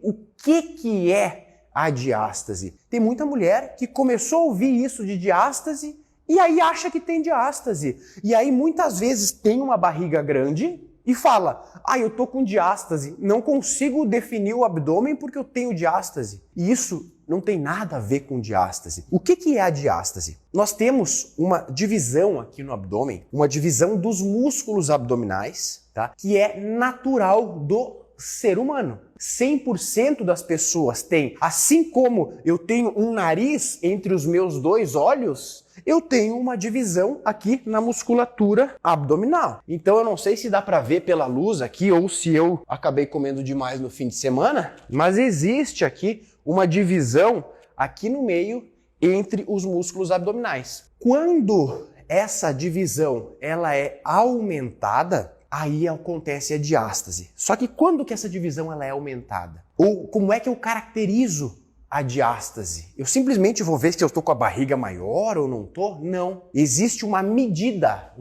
o que é a diástase. Tem muita mulher que começou a ouvir isso de diástase e aí acha que tem diástase. E aí muitas vezes tem uma barriga grande e fala, eu tô com diástase, não consigo definir o abdômen porque eu tenho diástase. E isso não tem nada a ver com diástase. O que é a diástase? Nós temos uma divisão aqui no abdômen, uma divisão dos músculos abdominais, tá? Que é natural do ser humano. 100% das pessoas têm, assim como eu tenho um nariz entre os meus dois olhos, eu tenho uma divisão aqui na musculatura abdominal. Então eu não sei se dá para ver pela luz aqui ou se eu acabei comendo demais no fim de semana, mas existe aqui uma divisão aqui no meio entre os músculos abdominais. Quando essa divisão ela é aumentada, aí acontece a diástase. Só que quando que essa divisão ela é aumentada? Ou como é que eu caracterizo a diástase? Eu simplesmente vou ver se eu estou com a barriga maior ou não estou? Não. Existe uma medida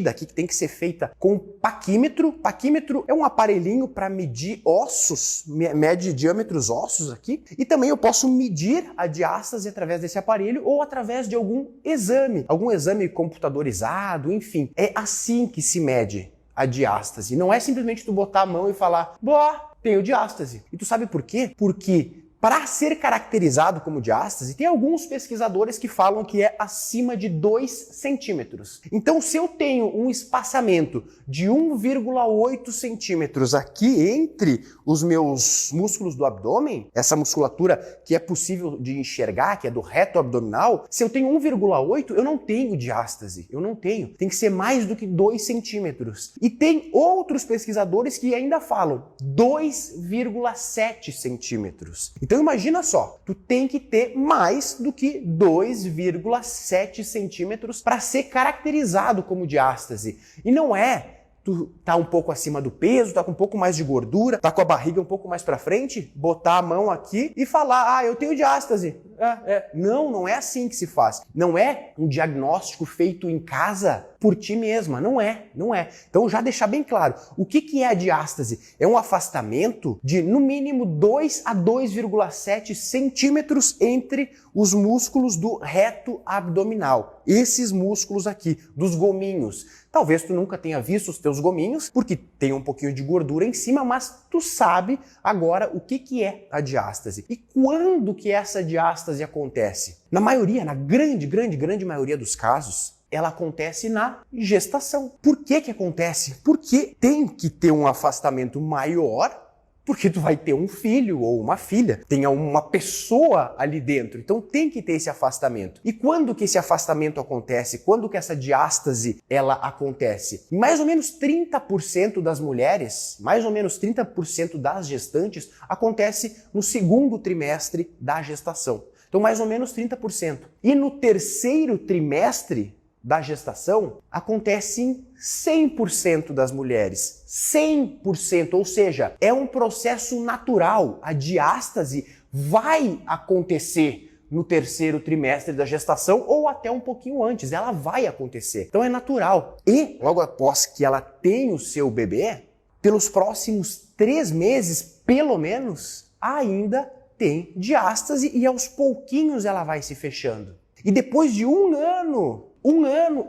aqui que tem que ser feita com paquímetro. Paquímetro é um aparelhinho para medir ossos, mede diâmetros ósseos aqui. E também eu posso medir a diástase através desse aparelho ou através de algum exame computadorizado, enfim. É assim que se mede a diástase. Não é simplesmente tu botar a mão e falar, tenho diástase. E tu sabe por quê? Porque para ser caracterizado como diástase, tem alguns pesquisadores que falam que é acima de 2 centímetros. Então, se eu tenho um espaçamento de 1,8 centímetros aqui entre os meus músculos do abdômen, essa musculatura que é possível de enxergar, que é do reto abdominal, se eu tenho 1,8, eu não tenho diástase. Eu não tenho. Tem que ser mais do que 2 centímetros. E tem outros pesquisadores que ainda falam 2,7 centímetros. Então imagina só, tu tem que ter mais do que 2,7 centímetros para ser caracterizado como diástase. E não é tu tá um pouco acima do peso, tá com um pouco mais de gordura, tá com a barriga um pouco mais para frente, botar a mão aqui e falar, eu tenho diástase. Não é assim que se faz. Não é um diagnóstico feito em casa por ti mesma. Não é. Então já deixar bem claro, o que é a diástase? É um afastamento de no mínimo 2 a 2,7 centímetros entre os músculos do reto abdominal. Esses músculos aqui, dos gominhos. Talvez tu nunca tenha visto os teus gominhos, porque tem um pouquinho de gordura em cima, mas tu sabe agora o que é a diástase. E quando que essa diástase acontece? Na grande maioria dos casos, ela acontece na gestação. Por que acontece? Porque tem que ter um afastamento maior, porque tu vai ter um filho ou uma filha, tenha uma pessoa ali dentro, então tem que ter esse afastamento. E quando que esse afastamento acontece? Quando que essa diástase ela acontece? Mais ou menos 30% das mulheres, mais ou menos 30% das gestantes acontece no segundo trimestre da gestação. Então mais ou menos 30%. E no terceiro trimestre da gestação, acontece em 100% das mulheres. 100%, ou seja, é um processo natural. A diástase vai acontecer no terceiro trimestre da gestação ou até um pouquinho antes. Ela vai acontecer. Então é natural. E logo após que ela tem o seu bebê, pelos próximos 3 meses, pelo menos, ainda tem diástase e aos pouquinhos ela vai se fechando. E depois de um ano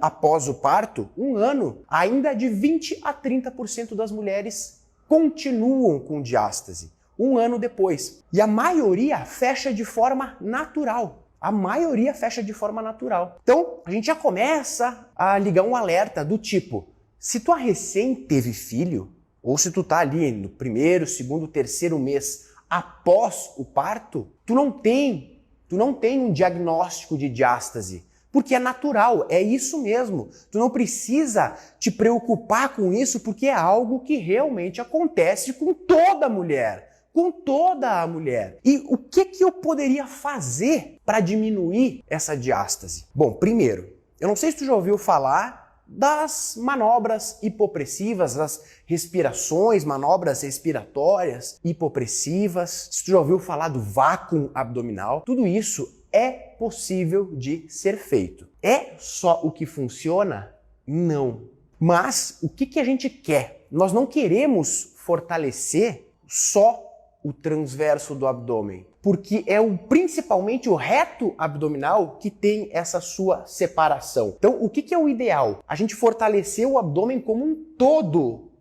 após o parto, ainda de 20 a 30% das mulheres continuam com diástase. Um ano depois. E a maioria fecha de forma natural. Então, a gente já começa a ligar um alerta do tipo, se tu recém teve filho, ou se tu tá ali no primeiro, segundo, terceiro mês após o parto, tu não tem um diagnóstico de diástase. Porque é natural, é isso mesmo. Tu não precisa te preocupar com isso porque é algo que realmente acontece com toda mulher. E o que eu poderia fazer para diminuir essa diástase? Bom, primeiro, eu não sei se tu já ouviu falar das manobras hipopressivas, das respirações, manobras respiratórias hipopressivas. Se tu já ouviu falar do vácuo abdominal, tudo isso é possível de ser feito. É só o que funciona? Não. Mas o que a gente quer? Nós não queremos fortalecer só o transverso do abdômen? Porque é principalmente o reto abdominal que tem essa sua separação. Então, o que é o ideal? A gente fortalecer o abdômen como um todo,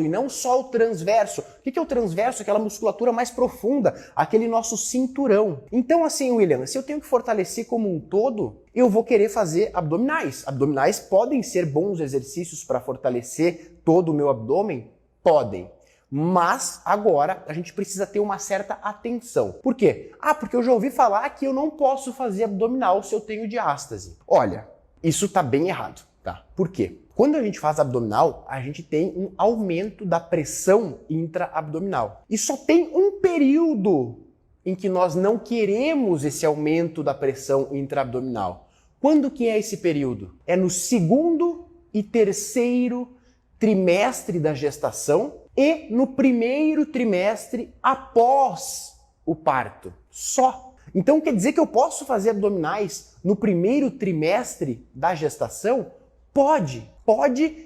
e não só o transverso. O que é o transverso? Aquela musculatura mais profunda, aquele nosso cinturão. Então, assim, William, se eu tenho que fortalecer como um todo, eu vou querer fazer abdominais. Abdominais podem ser bons exercícios para fortalecer todo o meu abdômen? Podem. Mas agora a gente precisa ter uma certa atenção. Por quê? Porque eu já ouvi falar que eu não posso fazer abdominal se eu tenho diástase. Olha, isso tá bem errado, tá? Por quê? Quando a gente faz abdominal, a gente tem um aumento da pressão intraabdominal. E só tem um período em que nós não queremos esse aumento da pressão intraabdominal. Quando que é esse período? É no 2º e 3º trimestre da gestação e no 1º trimestre após o parto. Só. Então quer dizer que eu posso fazer abdominais no 1º trimestre da gestação? Pode,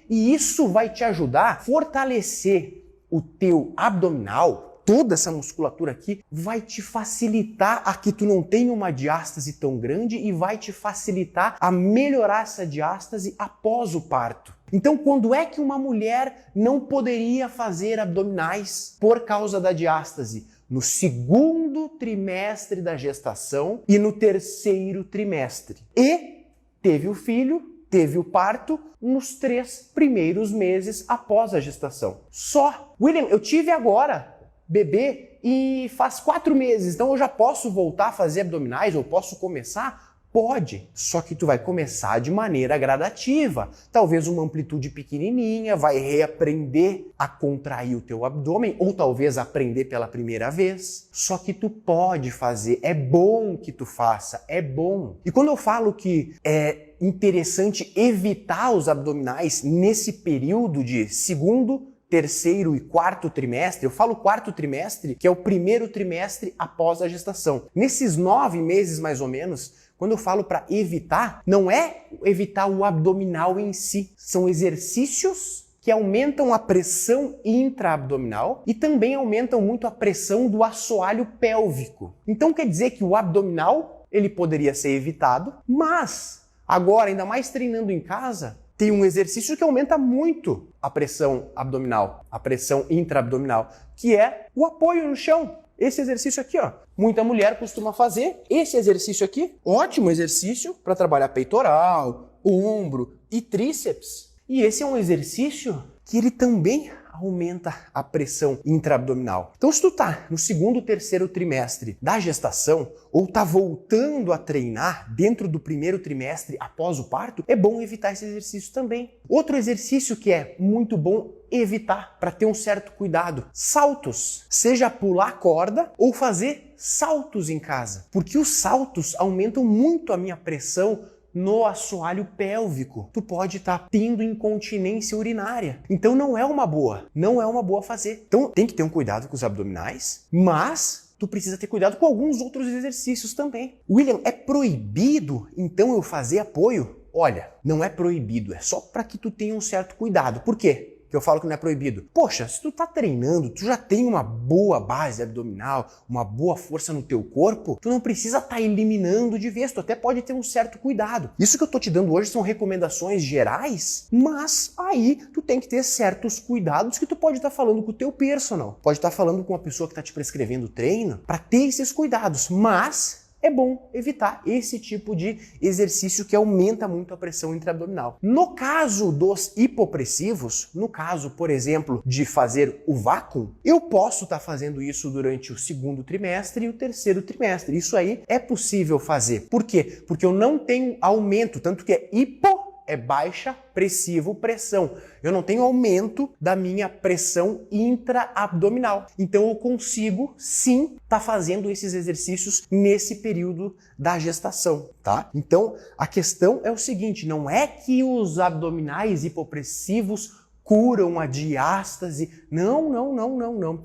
e isso vai te ajudar a fortalecer o teu abdominal. Toda essa musculatura aqui vai te facilitar a que tu não tenha uma diástase tão grande e vai te facilitar a melhorar essa diástase após o parto. Então, quando é que uma mulher não poderia fazer abdominais por causa da diástase? No 2º trimestre da gestação e no 3º trimestre. E teve o filho, teve o parto nos 3 primeiros meses após a gestação. Só. William, eu tive agora bebê e faz 4 meses, então eu já posso voltar a fazer abdominais ou posso começar? Pode, só que tu vai começar de maneira gradativa. Talvez uma amplitude pequenininha, vai reaprender a contrair o teu abdômen ou talvez aprender pela primeira vez. Só que tu pode fazer, é bom que tu faça, é bom. E quando eu falo que é interessante evitar os abdominais nesse período de 2º, 3º e 4º trimestre, eu falo 4º trimestre, que é o 1º trimestre após a gestação. Nesses 9 meses mais ou menos, quando eu falo para evitar, não é evitar o abdominal em si, são exercícios que aumentam a pressão intraabdominal e também aumentam muito a pressão do assoalho pélvico. Então quer dizer que o abdominal, ele poderia ser evitado, mas agora, ainda mais treinando em casa, tem um exercício que aumenta muito a pressão abdominal, a pressão intraabdominal, que é o apoio no chão. Esse exercício aqui, ó, muita mulher costuma fazer. Esse exercício aqui, ótimo exercício para trabalhar peitoral, ombro e tríceps. E esse é um exercício que ele também aumenta a pressão intraabdominal. Então, se tu tá no 2º, 3º trimestre da gestação ou tá voltando a treinar dentro do 1º trimestre após o parto, é bom evitar esse exercício também. Outro exercício que é muito bom evitar para ter um certo cuidado: saltos, seja pular corda ou fazer saltos em casa, porque os saltos aumentam muito a minha pressão no assoalho pélvico. Tu pode estar tendo incontinência urinária. Então não é uma boa fazer. Então tem que ter um cuidado com os abdominais, mas tu precisa ter cuidado com alguns outros exercícios também. William, é proibido então eu fazer apoio? Olha, não é proibido, é só para que tu tenha um certo cuidado. Por quê que eu falo que não é proibido? Poxa, se tu tá treinando, tu já tem uma boa base abdominal, uma boa força no teu corpo, tu não precisa estar eliminando de vez, tu até pode ter um certo cuidado. Isso que eu tô te dando hoje são recomendações gerais, mas aí tu tem que ter certos cuidados que tu pode estar falando com o teu personal, pode estar falando com a pessoa que tá te prescrevendo treino, para ter esses cuidados, mas é bom evitar esse tipo de exercício que aumenta muito a pressão intraabdominal. No caso dos hipopressivos, no caso, por exemplo, de fazer o vácuo, eu posso estar fazendo isso durante o 2º trimestre e o 3º trimestre. Isso aí é possível fazer. Por quê? Porque eu não tenho aumento, tanto que é hipo é baixa, pressivo, pressão. Eu não tenho aumento da minha pressão intraabdominal. Então eu consigo sim estar fazendo esses exercícios nesse período da gestação, tá? Então a questão é o seguinte, não é que os abdominais hipopressivos curam a diástase. Não.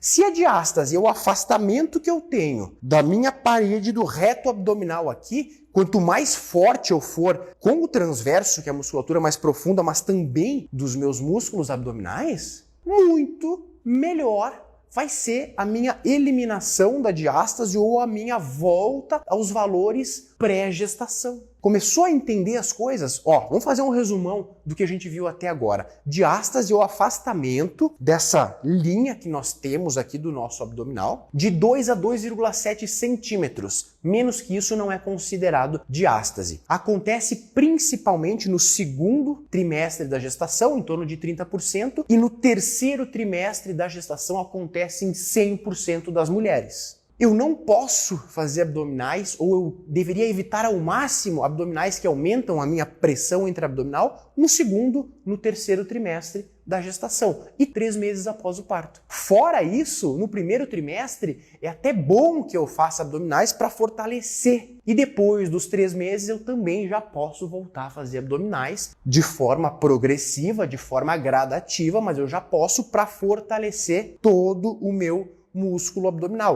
Se a diástase é o afastamento que eu tenho da minha parede do reto abdominal aqui, quanto mais forte eu for com o transverso, que é a musculatura mais profunda, mas também dos meus músculos abdominais, muito melhor vai ser a minha eliminação da diástase ou a minha volta aos valores pré-gestação. Começou a entender as coisas? Ó, vamos fazer um resumão do que a gente viu até agora. Diástase é o afastamento dessa linha que nós temos aqui do nosso abdominal de 2 a 2,7 centímetros. Menos que isso não é considerado diástase. Acontece principalmente no segundo trimestre da gestação, em torno de 30%, e no terceiro trimestre da gestação acontece em 100% das mulheres. Eu não posso fazer abdominais, ou eu deveria evitar ao máximo abdominais que aumentam a minha pressão intraabdominal no segundo, no terceiro trimestre da gestação e 3 meses após o parto. Fora isso, no primeiro trimestre, é até bom que eu faça abdominais para fortalecer. E depois dos 3 meses, eu também já posso voltar a fazer abdominais de forma progressiva, de forma gradativa, mas eu já posso para fortalecer todo o meu músculo abdominal.